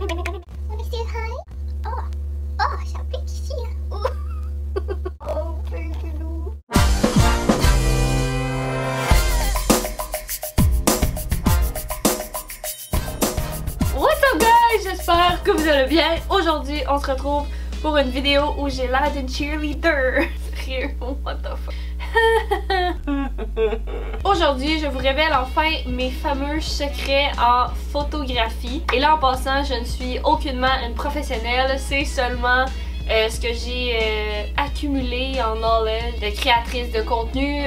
Wanna say hi? Oh, oh, siya pixie. Oh, thank you. What's up guys? J'espère que vous allez bien. Aujourd'hui, on se retrouve pour une vidéo où j'ai l'air d'une cheerleader. Sérieux, what the fuck? Aujourd'hui, je vous révèle enfin mes fameux secrets en photographie. Et là, en passant, je ne suis aucunement une professionnelle. C'est seulement ce que j'ai accumulé en knowledge de créatrice de contenu,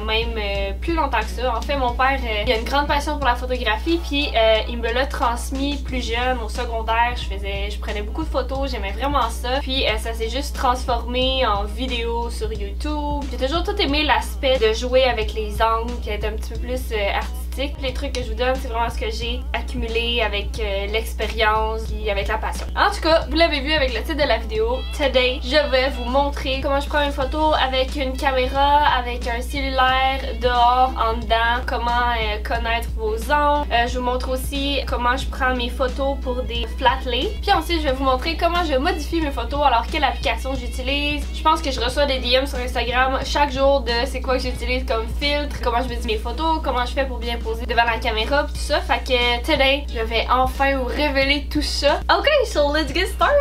même plus longtemps que ça. En fait, mon père, il a une grande passion pour la photographie, puis il me l'a transmis plus jeune, au secondaire. Je prenais beaucoup de photos, j'aimais vraiment ça. Puis ça s'est juste transformé en vidéo sur YouTube. J'ai toujours tout aimé l'aspect de jouer avec les angles, qui est un petit peu plus artistique. Les trucs que je vous donne, c'est vraiment ce que j'ai accumulé avec l'expérience et avec la passion. En tout cas, vous l'avez vu avec le titre de la vidéo, Today, je vais vous montrer comment je prends une photo avec une caméra, avec un cellulaire, dehors, en dedans, comment connaître vos angles. Je vous montre aussi comment je prends mes photos pour des flat lay. Puis ensuite, je vais vous montrer comment je modifie mes photos, alors quelle application j'utilise. Je pense que je reçois des DM sur Instagram chaque jour de c'est quoi que j'utilise comme filtre, comment je modifie mes photos, comment je fais pour bien poser devant la caméra pis tout ça. Fait que today, je vais enfin vous révéler tout ça. Ok, so let's get started!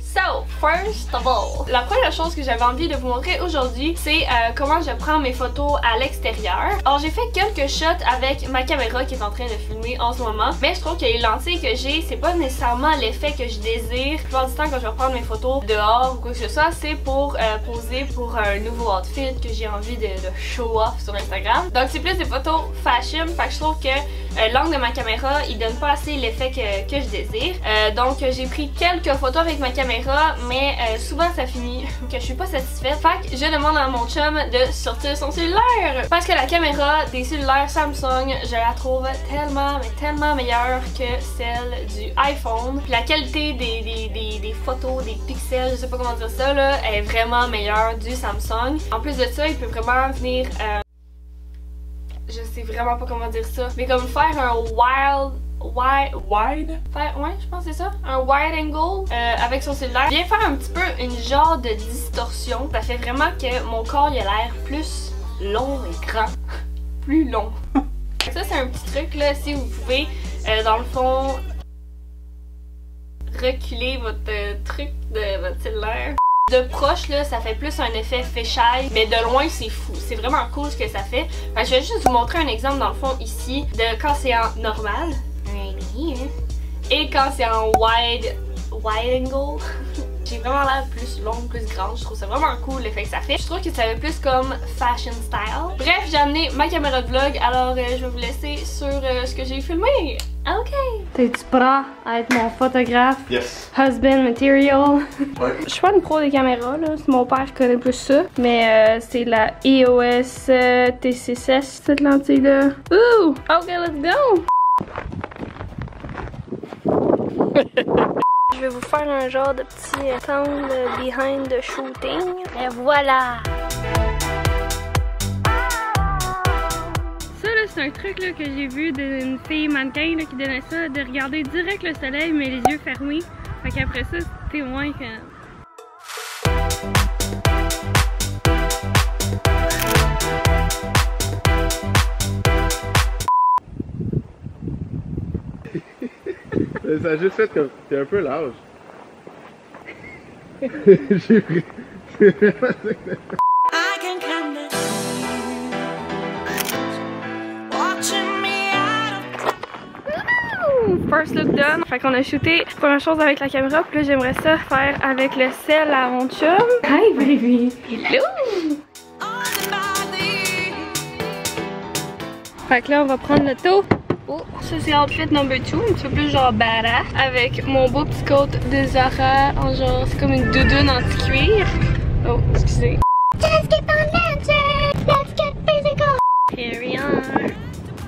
So, first of all, la première chose que j'avais envie de vous montrer aujourd'hui, c'est comment je prends mes photos à l'extérieur. Alors j'ai fait quelques shots avec ma caméra qui est en train de filmer en ce moment, mais je trouve que les lentilles que j'ai, c'est pas nécessairement l'effet que je désire. La plupart du temps quand je vais prendre mes photos dehors ou quoi que ce soit, c'est pour poser pour un nouveau outfit que j'ai envie de show off sur Instagram. Donc c'est plus des photos fashion, fait que je trouve que l'angle de ma caméra, il donne pas assez l'effet que je désire. Donc j'ai pris quelques photos avec ma caméra, mais souvent ça finit que je suis pas satisfaite. Fait que je demande à mon chum de sortir son cellulaire, parce que la caméra des cellulaires Samsung, je la trouve tellement, mais tellement meilleure que celle du iPhone. Puis la qualité des photos, des pixels, je sais pas comment dire ça là, est vraiment meilleure du Samsung. En plus de ça, il peut vraiment venir je sais vraiment pas comment dire ça, mais comme faire un wide? Ouais, je pense que c'est ça. Un wide angle avec son cellulaire. Vient faire un petit peu une genre de distorsion. Ça fait vraiment que mon corps il a l'air plus long et grand. Plus long. Ça c'est un petit truc là, si vous pouvez dans le fond reculer votre truc de votre cellulaire. De proche là, ça fait plus un effet fisheye, mais de loin c'est fou. C'est vraiment cool ce que ça fait. Fait que je vais juste vous montrer un exemple dans le fond ici de quand c'est en normal. Et quand c'est en wide angle, j'ai vraiment l'air plus longue, plus grande. Je trouve ça vraiment cool l'effet que ça fait. Je trouve que ça fait plus comme fashion style. Bref, j'ai amené ma caméra de vlog, alors je vais vous laisser sur ce que j'ai filmé. Ok. T'es-tu prêt à être mon photographe? Yes. Husband material. Ouais. Je suis pas une pro des caméras, là. Mon père connaît plus ça. Mais c'est la EOS T6S, cette lentille-là. Ouh! Ok, let's go! Je vais vous faire un genre de petit sound behind the shooting. Et voilà! Ça là, c'est un truc là, que j'ai vu d'une fille mannequin là, qui donnait ça, de regarder direct le soleil mais les yeux fermés. Fait qu'après ça, c'était moins que... Ça a juste fait comme... T'es un peu large. J'ai pris... C'est vraiment ça que t'as fait. First look done. Fait qu'on a shooté première chose avec la caméra, puis là j'aimerais ça faire avec le sel à mon chum. Hi baby! Hello! Fait que là on va prendre le tout. Oh, ça c'est outfit number 2, un petit peu plus genre badass. Avec mon beau petit coat de Zara en genre, c'est comme une doudoune anti-cuir. Oh, excusez. Let's get on dancing! Let's get physical! Here we are!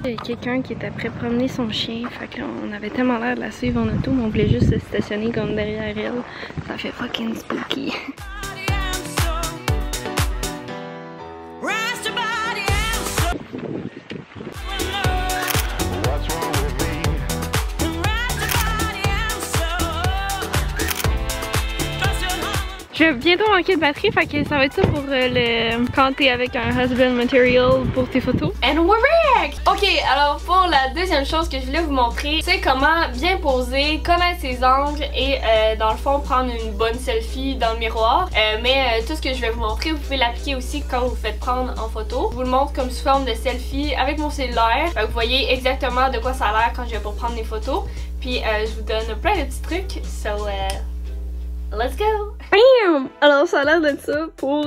Il y a quelqu'un qui était après promener son chien, fait que là, on avait tellement l'air de la suivre en auto, mais on voulait juste se stationner comme derrière elle. Ça fait fucking spooky. Je vais bientôt manquer de batterie, fait que ça va être ça pour quand t'es avec un husband material pour tes photos. And we're back! Ok, alors pour la deuxième chose que je voulais vous montrer, c'est comment bien poser, connaître ses angles et dans le fond prendre une bonne selfie dans le miroir. Mais tout ce que je vais vous montrer, vous pouvez l'appliquer aussi quand vous vous faites prendre en photo. Je vous le montre comme sous forme de selfie avec mon cellulaire. Vous voyez exactement de quoi ça a l'air quand je vais pour prendre des photos. Puis je vous donne plein de petits trucs. So, let's go! Bam! Alors ça a l'air de ça pour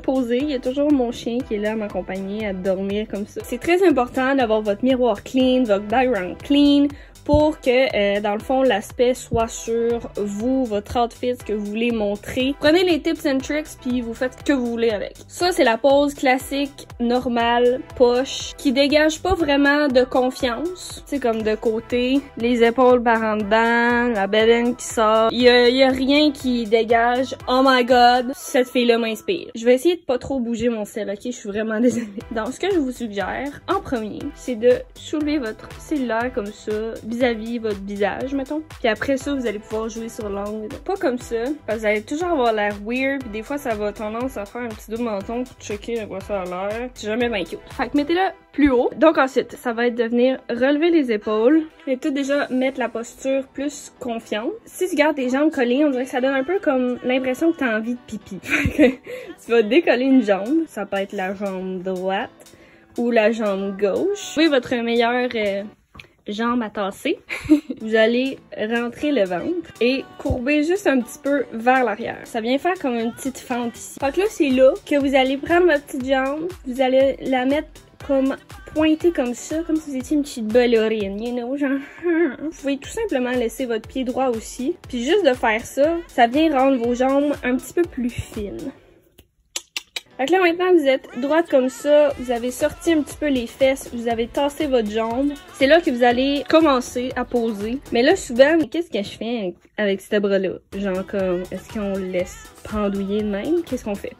poser. Il y a toujours mon chien qui est là à m'accompagner, à dormir comme ça. C'est très important d'avoir votre miroir clean, votre background clean, pour que, dans le fond, l'aspect soit sur vous, votre outfit, ce que vous voulez montrer. Prenez les tips and tricks, puis vous faites ce que vous voulez avec. Ça, c'est la pose classique, normale, poche, qui dégage pas vraiment de confiance. C'est comme de côté, les épaules par en dedans, la bedaine qui sort. Il y a rien qui dégage. Oh my god, cette fille-là m'inspire. Je vais essayer de pas trop bouger mon sel, ok? Je suis vraiment désolée. Donc, ce que je vous suggère, en premier, c'est de soulever votre cellulaire comme ça, vis-à-vis votre visage, mettons. Puis après ça, vous allez pouvoir jouer sur l'angle. Pas comme ça, parce que vous allez toujours avoir l'air weird, puis des fois, ça va tendance à faire un petit double menton pour checker de quoi ça a l'air. C'est jamais bien cute. Fait que mettez-le plus haut. Donc ensuite, ça va être de venir relever les épaules et tout déjà mettre la posture plus confiante. Si tu gardes tes jambes collées, on dirait que ça donne un peu comme l'impression que t'as envie de pipi. Tu vas décoller une jambe. Ça peut être la jambe droite ou la jambe gauche. Trouvez votre meilleure jambe à tasser. Vous allez rentrer le ventre et courber juste un petit peu vers l'arrière. Ça vient faire comme une petite fente ici. Fait que là, c'est là que vous allez prendre votre petite jambe, vous allez la mettre comme pointée comme ça, comme si vous étiez une petite ballerine, you know, genre. Vous pouvez tout simplement laisser votre pied droit aussi. Puis juste de faire ça, ça vient rendre vos jambes un petit peu plus fines. Fait que là, maintenant, vous êtes droite comme ça, vous avez sorti un petit peu les fesses, vous avez tassé votre jambe. C'est là que vous allez commencer à poser. Mais là, souvent, qu'est-ce que je fais avec ce bras-là? Genre comme, est-ce qu'on le laisse pendouiller de même? Qu'est-ce qu'on fait?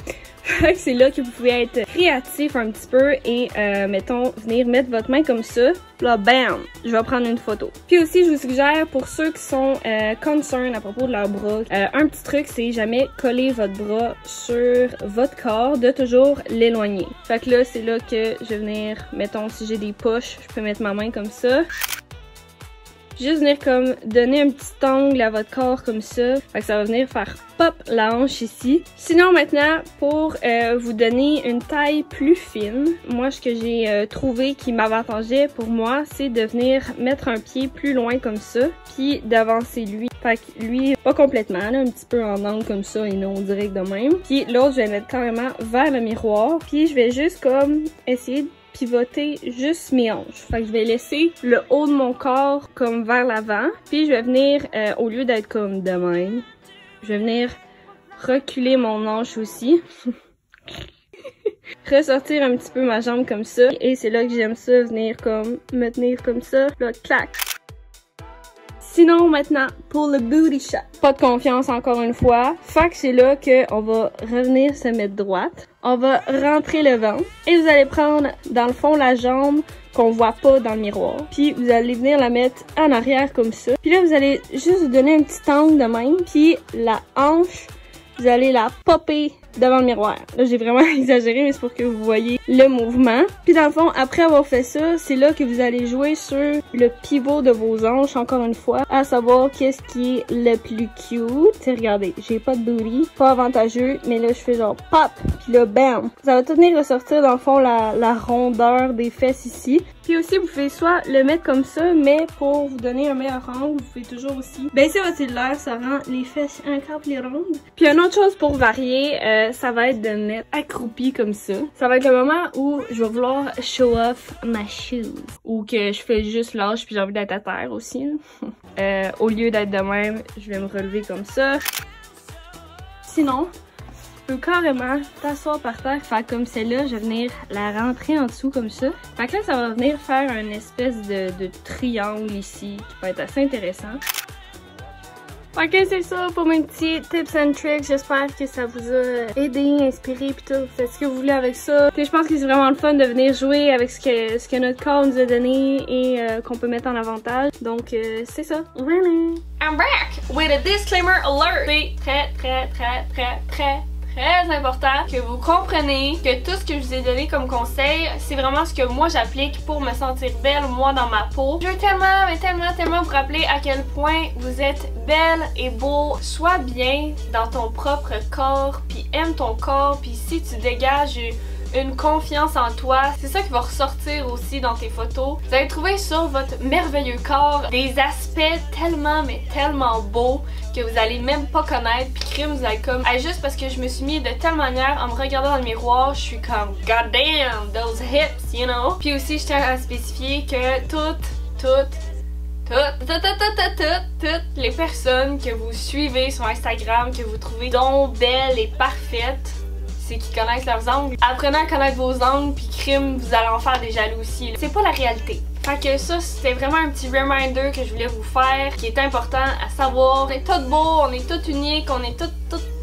Fait que c'est là que vous pouvez être créatif un petit peu et, mettons, venir mettre votre main comme ça. Là, bam! Je vais prendre une photo. Puis aussi, je vous suggère, pour ceux qui sont concerned à propos de leur bras, un petit truc, c'est jamais coller votre bras sur votre corps, de toujours l'éloigner. Fait que là, c'est là que je vais venir, mettons, si j'ai des poches, je peux mettre ma main comme ça. Juste venir comme donner un petit angle à votre corps comme ça. Fait que ça va venir faire pop la hanche ici. Sinon maintenant, pour vous donner une taille plus fine, moi ce que j'ai trouvé qui m'avantageait pour moi, c'est de venir mettre un pied plus loin comme ça, puis d'avancer lui. Fait que lui, pas complètement, là, un petit peu en angle comme ça et non direct de même. Puis l'autre, je vais le mettre carrément vers le miroir. Puis je vais juste comme essayer de pivoter juste mes hanches. Fait que je vais laisser le haut de mon corps comme vers l'avant. Puis je vais venir, au lieu d'être comme de même, je vais venir reculer mon hanche aussi. Ressortir un petit peu ma jambe comme ça. Et c'est là que j'aime ça, venir comme me tenir comme ça. Là, clac. Sinon, maintenant, pour le booty shot. Pas de confiance encore une fois. Fait que c'est là qu'on va revenir se mettre droite. On va rentrer le ventre. Et vous allez prendre, dans le fond, la jambe qu'on voit pas dans le miroir. Puis vous allez venir la mettre en arrière comme ça. Puis là, vous allez juste vous donner un petit angle de même. Puis la hanche, vous allez la popper devant le miroir. Là, j'ai vraiment exagéré, mais c'est pour que vous voyez le mouvement. Puis dans le fond, après avoir fait ça, c'est là que vous allez jouer sur le pivot de vos hanches, encore une fois, à savoir qu'est-ce qui est le plus cute. T'sais, regardez, j'ai pas de booty, pas avantageux, mais là, je fais genre pop, puis là, bam! Ça va tout venir ressortir, dans le fond, la rondeur des fesses ici. Puis aussi, vous pouvez soit le mettre comme ça, mais pour vous donner un meilleur angle, vous pouvez toujours aussi baisser votre cellulaire, ça rend les fesses encore plus rondes. Puis une autre chose pour varier, ça va être de me mettre accroupi comme ça. Ça va être le moment où je vais vouloir show off ma shoes. Ou que je fais juste l'âge puis j'ai envie d'être à terre aussi. Au lieu d'être de même, je vais me relever comme ça. Sinon, tu peux carrément t'asseoir par terre, faire comme celle-là, je vais venir la rentrer en dessous comme ça. Fait que là, ça va venir faire une espèce de triangle ici qui peut être assez intéressant. Ok, c'est ça pour mes petits tips and tricks. J'espère que ça vous a aidé, inspiré pis tout. Faites ce que vous voulez avec ça. Je pense que c'est vraiment le fun de venir jouer avec ce que notre corps nous a donné et qu'on peut mettre en avantage. Donc c'est ça. Voilà. I'm back with a disclaimer alert. C'est très important que vous compreniez que tout ce que je vous ai donné comme conseil, c'est vraiment ce que moi j'applique pour me sentir belle, moi, dans ma peau. Je veux tellement vous rappeler à quel point vous êtes belle et beau. Sois bien dans ton propre corps, puis aime ton corps, puis si tu dégages une confiance en toi, c'est ça qui va ressortir aussi dans tes photos. Vous allez trouver sur votre merveilleux corps des aspects tellement beaux que vous allez même pas connaître, puis crime, vous allez comme juste parce que je me suis mis de telle manière en me regardant dans le miroir, je suis comme god damn those hips, you know. Puis aussi je tiens à spécifier que toutes les personnes que vous suivez sur Instagram, que vous trouvez donc belles et parfaites, c'est qui connaissent leurs angles. Apprenez à connaître vos angles, puis crime, vous allez en faire des jalousies. C'est pas la réalité. Fait que ça, c'était vraiment un petit reminder que je voulais vous faire, qui est important à savoir. On est toutes beaux, on est toutes uniques, on est toutes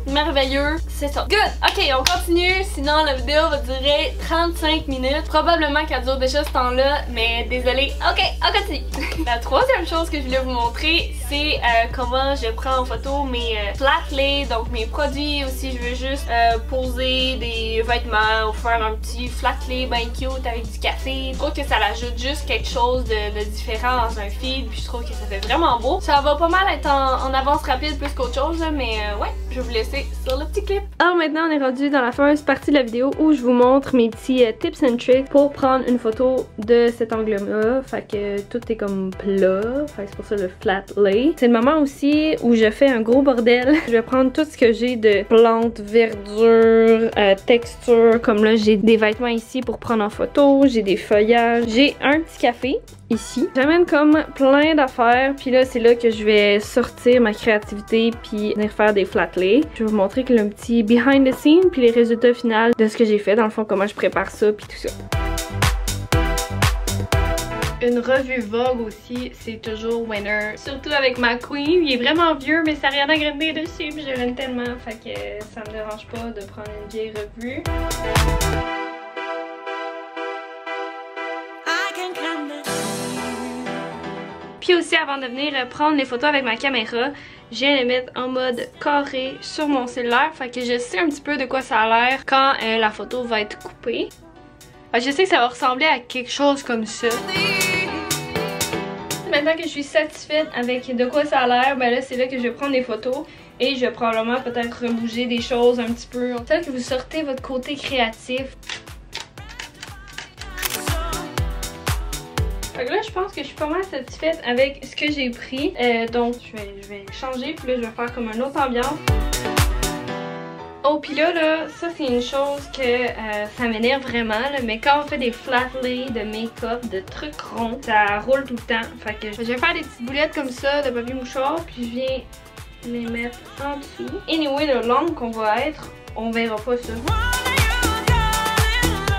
merveilleux. C'est ça. Good! Ok, on continue, sinon la vidéo va durer 35 minutes. Probablement qu'elle dure déjà ce temps-là, mais désolé. Ok, on continue. La troisième chose que je voulais vous montrer, c'est comment je prends en photo mes flat lay, donc mes produits. Aussi, je veux juste poser des vêtements ou faire un petit flat lay bien cute avec du café. Je trouve que ça l'ajoute juste quelque chose de différent dans un feed, puis je trouve que ça fait vraiment beau. Ça va pas mal être en avance rapide plus qu'autre chose, là, mais ouais, je vais vous laisser sur le petit clip. Alors maintenant on est rendu dans la fameuse partie de la vidéo où je vous montre mes petits tips and tricks pour prendre une photo de cet angle-là. Fait que tout est comme plat, fait que c'est pour ça le flat lay. C'est le moment aussi où je fais un gros bordel. Je vais prendre tout ce que j'ai de plantes, verdure, texture. Comme là j'ai des vêtements ici pour prendre en photo, j'ai des feuillages, j'ai un petit café ici. J'amène comme plein d'affaires, puis là c'est là que je vais sortir ma créativité puis venir faire des flat lay. Je vais vous montrer que le petit behind the scene puis les résultats finaux de ce que j'ai fait, dans le fond comment je prépare ça puis tout ça. Une revue Vogue aussi, c'est toujours winner. Surtout avec ma queen, il est vraiment vieux mais ça n'a rien à Grande dessus puis je l'aime tellement, fait que ça me dérange pas de prendre une vieille revue. Puis aussi, avant de venir prendre les photos avec ma caméra, je viens les mettre en mode carré sur mon cellulaire. Fait que je sais un petit peu de quoi ça a l'air quand la photo va être coupée. Fait que je sais que ça va ressembler à quelque chose comme ça. Maintenant que je suis satisfaite avec de quoi ça a l'air, ben là c'est là que je vais prendre des photos. Et je vais probablement peut-être rebouger des choses un petit peu. C'est là que vous sortez votre côté créatif. Fait que là, je pense que je suis pas mal satisfaite avec ce que j'ai pris. Donc, je vais changer. Puis là, je vais faire comme une autre ambiance. Oh, puis là, ça, c'est une chose que ça m'énerve vraiment. Là, mais quand on fait des flat lay de make-up, de trucs ronds, ça roule tout le temps. Fait que je vais faire des petites boulettes comme ça de papier mouchoir. Puis je viens les mettre en dessous. Anyway, le long qu'on va être, on verra pas ça.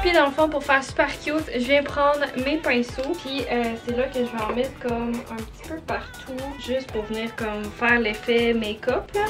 Puis dans le fond, pour faire super cute, je viens prendre mes pinceaux. Puis c'est là que je vais en mettre comme un petit peu partout. Juste pour venir comme faire l'effet make-up là.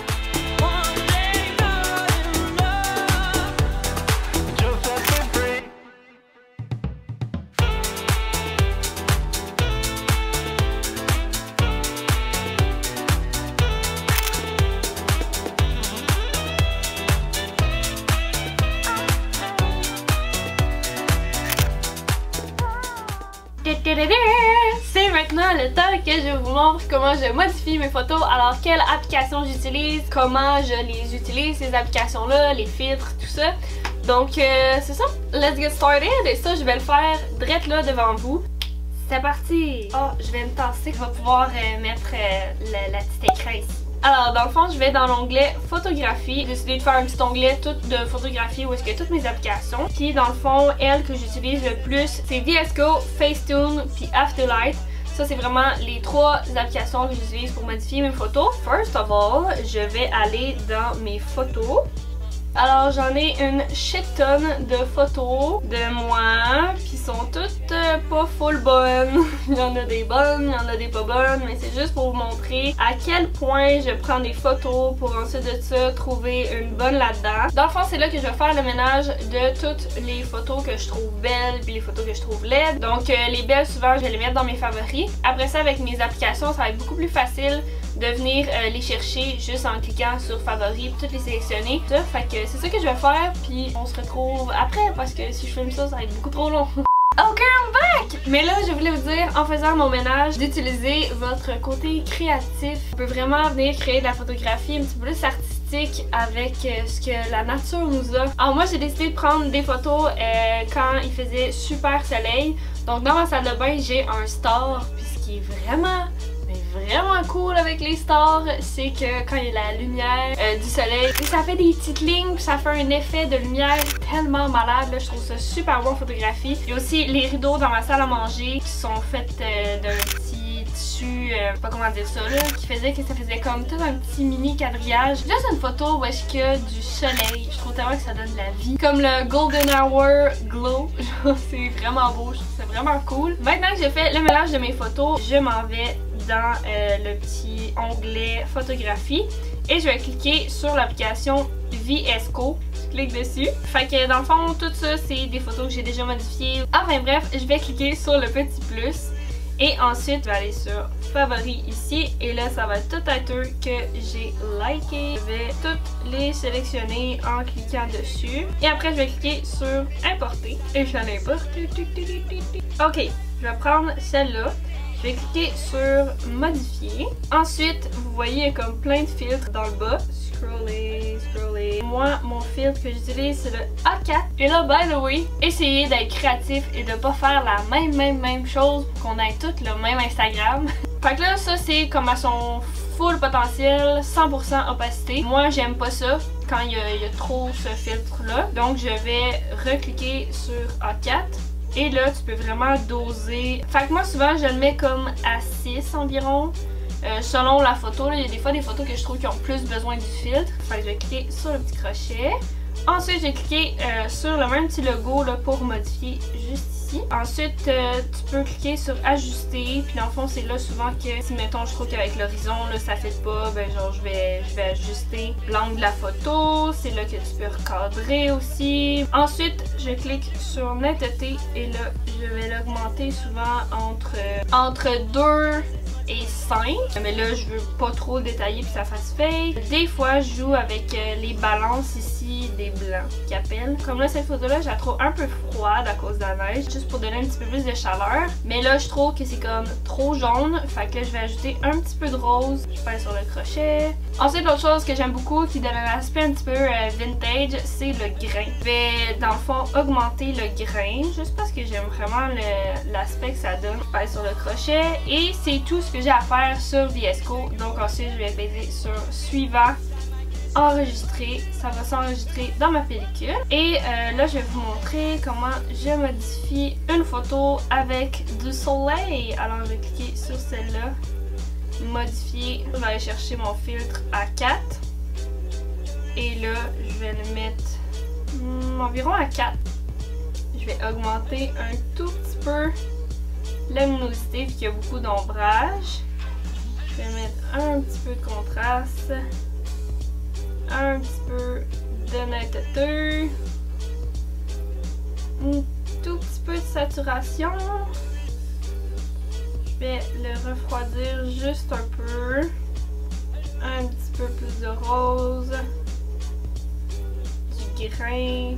C'est maintenant le temps que je vous montre comment je modifie mes photos. Alors quelle application j'utilise, comment je les utilise, ces applications là, les filtres, tout ça. Donc c'est ça, let's get started. Et ça je vais le faire direct là devant vous. C'est parti. Oh, je vais me tasser, je vais pouvoir mettre la petite écran ici. Alors dans le fond je vais dans l'onglet photographie. J'ai décidé de faire un petit onglet tout de photographie où est-ce qu'il y a toutes mes applications. Puis dans le fond elle que j'utilise le plus c'est VSCO, Facetune puis Afterlight. Ça c'est vraiment les trois applications que j'utilise pour modifier mes photos. First of all, je vais aller dans mes photos. Alors j'en ai une shit tonne de photos de moi, puis sont toutes pas full bonnes. Il y en a des bonnes, il y en a des pas bonnes, mais c'est juste pour vous montrer à quel point je prends des photos pour ensuite de ça trouver une bonne là-dedans. Dans le fond, c'est là que je vais faire le ménage de toutes les photos que je trouve belles puis les photos que je trouve laides. Donc les belles, souvent je vais les mettre dans mes favoris. Après ça, avec mes applications, ça va être beaucoup plus facile de venir les chercher juste en cliquant sur favoris puis toutes les sélectionner. Fait que c'est ça que je vais faire, puis on se retrouve après parce que si je filme ça, ça va être beaucoup trop long. Ok, I'm back! Mais là, je voulais vous dire, en faisant mon ménage, d'utiliser votre côté créatif. On peut vraiment venir créer de la photographie un petit peu plus artistique avec ce que la nature nous offre. Alors moi, j'ai décidé de prendre des photos quand il faisait super soleil. Donc dans ma salle de bain, j'ai un star, puis ce qui est vraiment cool avec les stars, c'est que quand il y a la lumière du soleil, ça fait des petites lignes, puis ça fait un effet de lumière tellement malade, là, je trouve ça super bon en photographie. Il y a aussi les rideaux dans ma salle à manger qui sont faits d'un petit tissu, je sais pas comment dire ça là, qui faisait que ça faisait comme tout un petit mini quadrillage. Là c'est une photo où est-ce qu'il y a du soleil, je trouve tellement que ça donne de la vie. Comme le Golden Hour Glow, c'est vraiment beau, je trouve ça vraiment cool. Maintenant que j'ai fait le mélange de mes photos, je m'en vais dans le petit onglet photographie et je vais cliquer sur l'application VSCO. Je clique dessus. Fait que dans le fond, tout ça, c'est des photos que j'ai déjà modifiées. Enfin bref, je vais cliquer sur le petit plus et ensuite, je vais aller sur favoris ici et là, ça va tout être eux que j'ai liké. Je vais toutes les sélectionner en cliquant dessus et après, je vais cliquer sur importer et je l'importe. Ok, je vais prendre celle-là. Je vais cliquer sur modifier. Ensuite, vous voyez comme plein de filtres dans le bas. Scroller, scroller. Moi, mon filtre que j'utilise, c'est le A4. Et là, by the way, essayez d'être créatif et de pas faire la même chose pour qu'on ait toutes le même Instagram. Fait que là, ça, c'est comme à son full potentiel, 100% opacité. Moi, j'aime pas ça quand il y a trop ce filtre-là. Donc, je vais recliquer sur A4. Et là, tu peux vraiment doser. Fait que moi, souvent, je le mets comme à 6 environ. Selon la photo, là, il y a des fois des photos que je trouve qui ont plus besoin du filtre. Fait que je vais cliquer sur le petit crochet. Ensuite, je vais cliquer sur le même petit logo là, pour modifier juste ici. Ensuite, tu peux cliquer sur ajuster. Puis dans le fond, c'est là souvent que si mettons je trouve qu'avec l'horizon, là, ça fait pas, ben genre je vais ajuster l'angle de la photo. C'est là que tu peux recadrer aussi. Ensuite, je clique sur netteté et là, je vais l'augmenter souvent entre 2 et 5. Mais là, je veux pas trop détailler puis ça fasse fake. Des fois, je joue avec les balances ici des blancs qui appellent. Comme là, cette photo-là, je la trouve un peu froide à cause de la neige, juste pour donner un petit peu plus de chaleur. Mais là, je trouve que c'est comme trop jaune. Fait que là, je vais ajouter un petit peu de rose. Je passe sur le crochet. Ensuite, l'autre chose que j'aime beaucoup, qui donne un aspect un petit peu vintage, c'est le grain. Je vais, dans le fond, augmenter le grain, juste parce que j'aime vraiment l'aspect que ça donne. Je passe sur le crochet et c'est tout ce que j'ai à faire sur VSCO. Donc ensuite, je vais peser sur suivant, enregistrer. Ça va s'enregistrer dans ma pellicule. Et là, je vais vous montrer comment je modifie une photo avec du soleil. Alors, je vais cliquer sur celle-là. Modifier. Je vais aller chercher mon filtre à 4. Et là, je vais le mettre environ à 4. Je vais augmenter un tout petit peu la luminosité vu qu'il y a beaucoup d'ombrage. Je vais mettre un petit peu de contraste, un petit peu de netteté, un tout petit peu de saturation. Je vais le refroidir juste un peu, un petit peu plus de rose, du grain.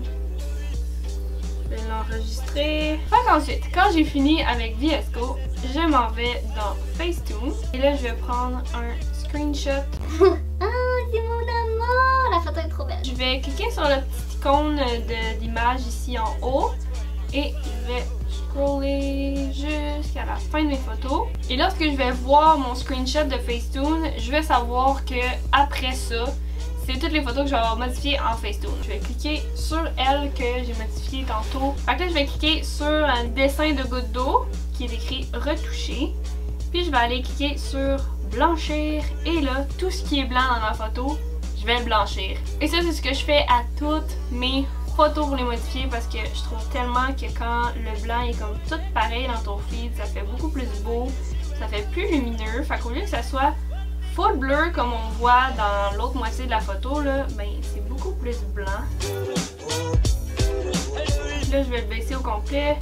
Je vais l'enregistrer. Fait qu'ensuite, quand j'ai fini avec VSCO, je m'en vais dans Facetune. Et là, je vais prendre un screenshot. Ah, c'est mon amour! La photo est trop belle. Je vais cliquer sur le petit icône d'image ici en haut. Et je vais scroller jusqu'à la fin de mes photos. Et lorsque je vais voir mon screenshot de Facetune, je vais savoir que après ça, c'est toutes les photos que je vais avoir modifiées en Facetune. Je vais cliquer sur elle que j'ai modifiée tantôt. Fait que là, je vais cliquer sur un dessin de goutte d'eau qui est écrit retoucher. Puis je vais aller cliquer sur blanchir. Et là, tout ce qui est blanc dans ma photo, je je vais le blanchir. Et ça, c'est ce que je fais à toutes mes photos pour les modifier parce que je trouve tellement que quand le blanc est comme tout pareil dans ton feed, ça fait beaucoup plus beau, ça fait plus lumineux. Fait qu'au lieu que ça soit full bleu comme on voit dans l'autre moitié de la photo, là, ben c'est beaucoup plus blanc. Puis là, je vais le baisser au complet.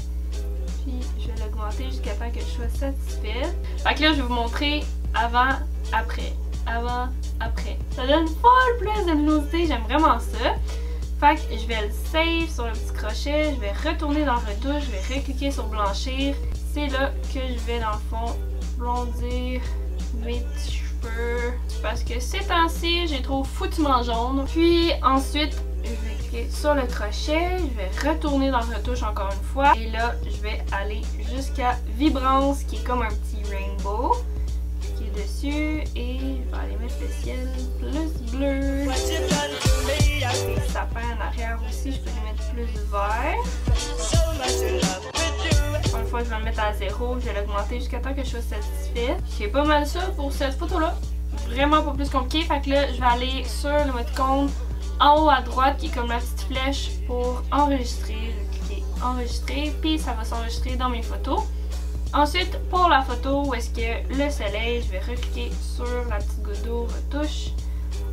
Puis je vais l'augmenter jusqu'à temps que je sois satisfaite. Fait que là, je vais vous montrer avant, après. Avant, après. Ça donne full plus de luminosité, j'aime vraiment ça. Fait que je vais le save sur le petit crochet, je vais retourner dans retouche, je vais recliquer sur blanchir. C'est là que je vais dans le fond blondir mes petits cheveux. Parce que ces temps-ci, je les trouve foutument jaunes. Puis ensuite, je vais cliquer sur le crochet, je vais retourner dans retouche encore une fois. Et là, je vais aller jusqu'à vibrance qui est comme un petit rainbow. Dessus et je vais aller mettre le ciel plus bleu. Les sapins en arrière aussi, je peux les mettre plus vert. Une fois, je vais le mettre à 0, je vais l'augmenter jusqu'à temps que je sois satisfaite. C'est pas mal ça pour cette photo-là. Vraiment pas plus compliqué. Fait que là, je vais aller sur le mode compte en haut à droite qui est comme la petite flèche pour enregistrer. Je vais cliquer enregistrer, puis ça va s'enregistrer dans mes photos. Ensuite, pour la photo où est-ce que le soleil, je vais recliquer sur la petite goutte d'eau, retouche,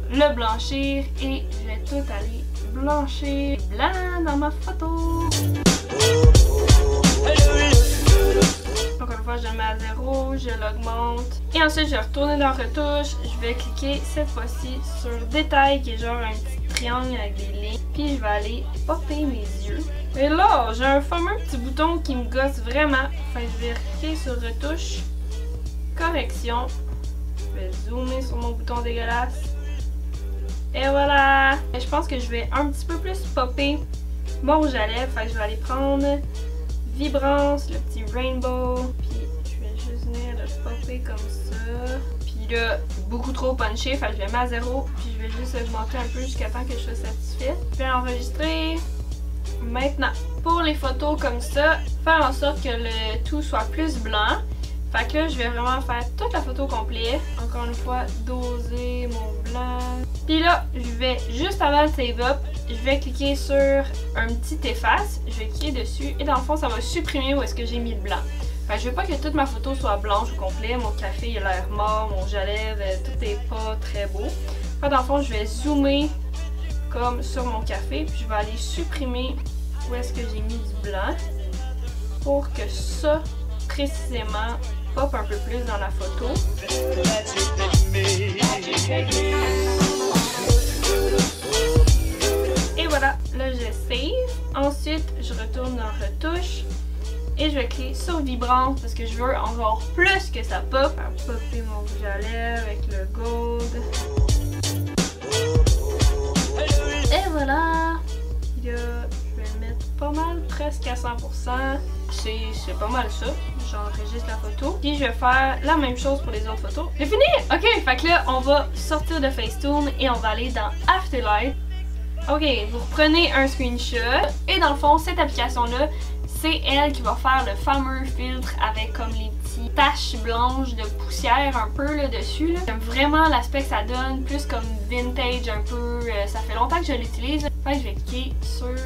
le blanchir et je vais tout aller blanchir blanc dans ma photo. Encore une fois, je le mets à 0, je l'augmente. Et ensuite, je vais retourner dans retouche, je vais cliquer cette fois-ci sur détail qui est genre un petit triangle avec des lignes. Puis je vais aller popper mes yeux. Et là, j'ai un fameux petit bouton qui me gosse vraiment. Enfin, je vais cliquer sur retouche, correction. Je vais zoomer sur mon bouton dégueulasse. Et voilà! Et je pense que je vais un petit peu plus popper mon rouge à lèvres. Fait que je vais aller prendre vibrance, le petit rainbow. Puis je vais juste venir le popper comme ça. Puis là, beaucoup trop punché. Fait que je vais mettre à 0. Puis je vais juste augmenter un peu jusqu'à temps que je sois satisfaite. Je vais enregistrer. Maintenant, pour les photos comme ça, faire en sorte que le tout soit plus blanc. Fait que là, je vais vraiment faire toute la photo complète. Encore une fois, doser mon blanc. Puis là, je vais, juste avant le save up, je vais cliquer sur un petit efface. Je vais cliquer dessus et dans le fond, ça va supprimer où est-ce que j'ai mis le blanc. Fait que je veux pas que toute ma photo soit blanche au complet. Mon café, il a l'air mort, mon rouge à lèvres, tout est pas très beau. Fait que dans le fond, je vais zoomer comme sur mon café, puis je vais aller supprimer où est-ce que j'ai mis du blanc pour que ça, précisément, pop un peu plus dans la photo. Et voilà, là je save. Ensuite, je retourne dans retouche et je vais cliquer sur vibrance parce que je veux encore plus que ça pop. Je vais popper mon rouge à lèvres avec le gold. Et voilà! Puis là, je vais le mettre pas mal, presque à 100%. C'est pas mal ça. J'enregistre la photo. Puis je vais faire la même chose pour les autres photos. C'est fini! Ok, fait que là, on va sortir de Facetune et on va aller dans Afterlight. Ok, vous reprenez un screenshot. Et dans le fond, cette application-là, c'est elle qui va faire le fameux filtre avec comme les petites taches blanches de poussière un peu là dessus. J'aime vraiment l'aspect que ça donne, plus comme vintage un peu. Ça fait longtemps que je l'utilise. Fait que je vais cliquer sur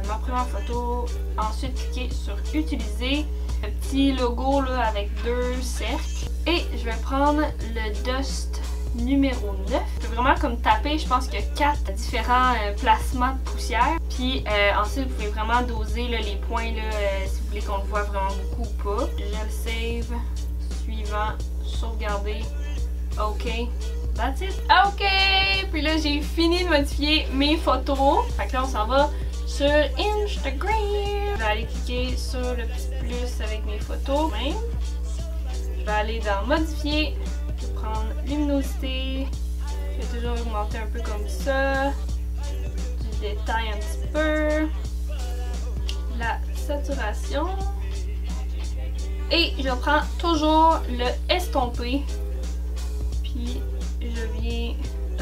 ma première photo, ensuite cliquer sur utiliser, le petit logo là avec 2 cercles. Et je vais prendre le dust numéro 9. Je peux vraiment comme taper, je pense qu'il y a 4 différents placements de poussière. Puis ensuite, vous pouvez vraiment doser là, les points là, si vous voulez qu'on le voit vraiment beaucoup ou pas. Je le save. Suivant. Sauvegarder. OK. That's it. OK! Puis là, j'ai fini de modifier mes photos. Fait que là, on s'en va sur Instagram. Je vais aller cliquer sur le petit plus avec mes photos. Je vais aller dans modifier. Je vais prendre luminosité. Je vais toujours augmenter un peu comme ça. Du détail un petit peu. La saturation. Et je prends toujours le estompé. Puis je viens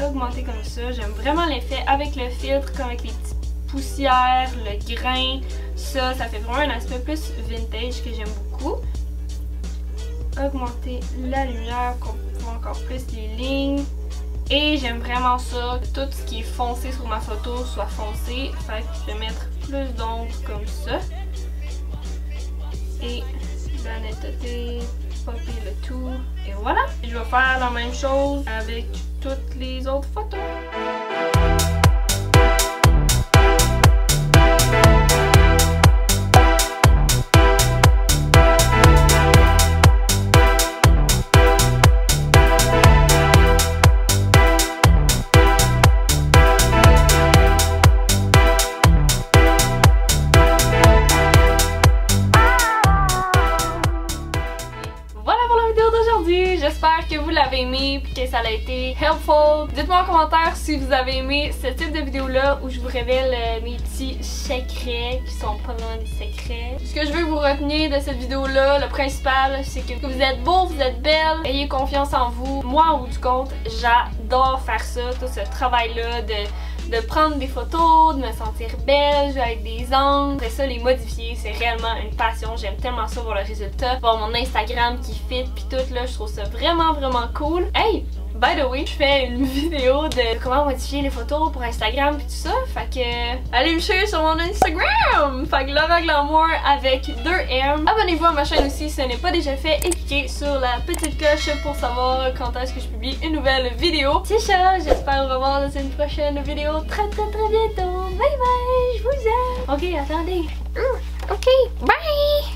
augmenter comme ça. J'aime vraiment l'effet avec le filtre, comme avec les petites poussières, le grain. Ça fait vraiment un aspect plus vintage que j'aime beaucoup. Augmenter la lumière, qu'on voit encore plus les lignes. Et j'aime vraiment ça, que tout ce qui est foncé sur ma photo soit foncé. Fait que je vais mettre plus d'ombre comme ça. Et la netteté, popper le tout. Et voilà! Je vais faire la même chose avec toutes les autres photos. J'espère que vous l'avez aimé et que ça a été helpful. Dites-moi en commentaire si vous avez aimé ce type de vidéo là où je vous révèle mes petits secrets qui sont pas vraiment des secrets. Ce que je veux que vous reteniez de cette vidéo là, le principal, c'est que vous êtes beau, vous êtes belle, ayez confiance en vous. Moi au bout du compte, j'adore faire ça, tout ce travail là de prendre des photos, de me sentir belle, jouer avec des angles, après ça les modifier, c'est réellement une passion, j'aime tellement ça voir le résultat, voir mon Instagram qui fit pis tout là, je trouve ça vraiment cool. Hey! By the way, je fais une vidéo de comment modifier les photos pour Instagram pis tout ça, fait que allez me suivre sur mon Instagram! Fait que Laura Glamour avec 2M. Abonnez-vous à ma chaîne aussi si ce n'est pas déjà fait et cliquez sur la petite cloche pour savoir quand est-ce que je publie une nouvelle vidéo. C'est ça, j'espère vous revoir dans une prochaine vidéo très bientôt. Bye bye, je vous aime! Ok, attendez. Ok, bye!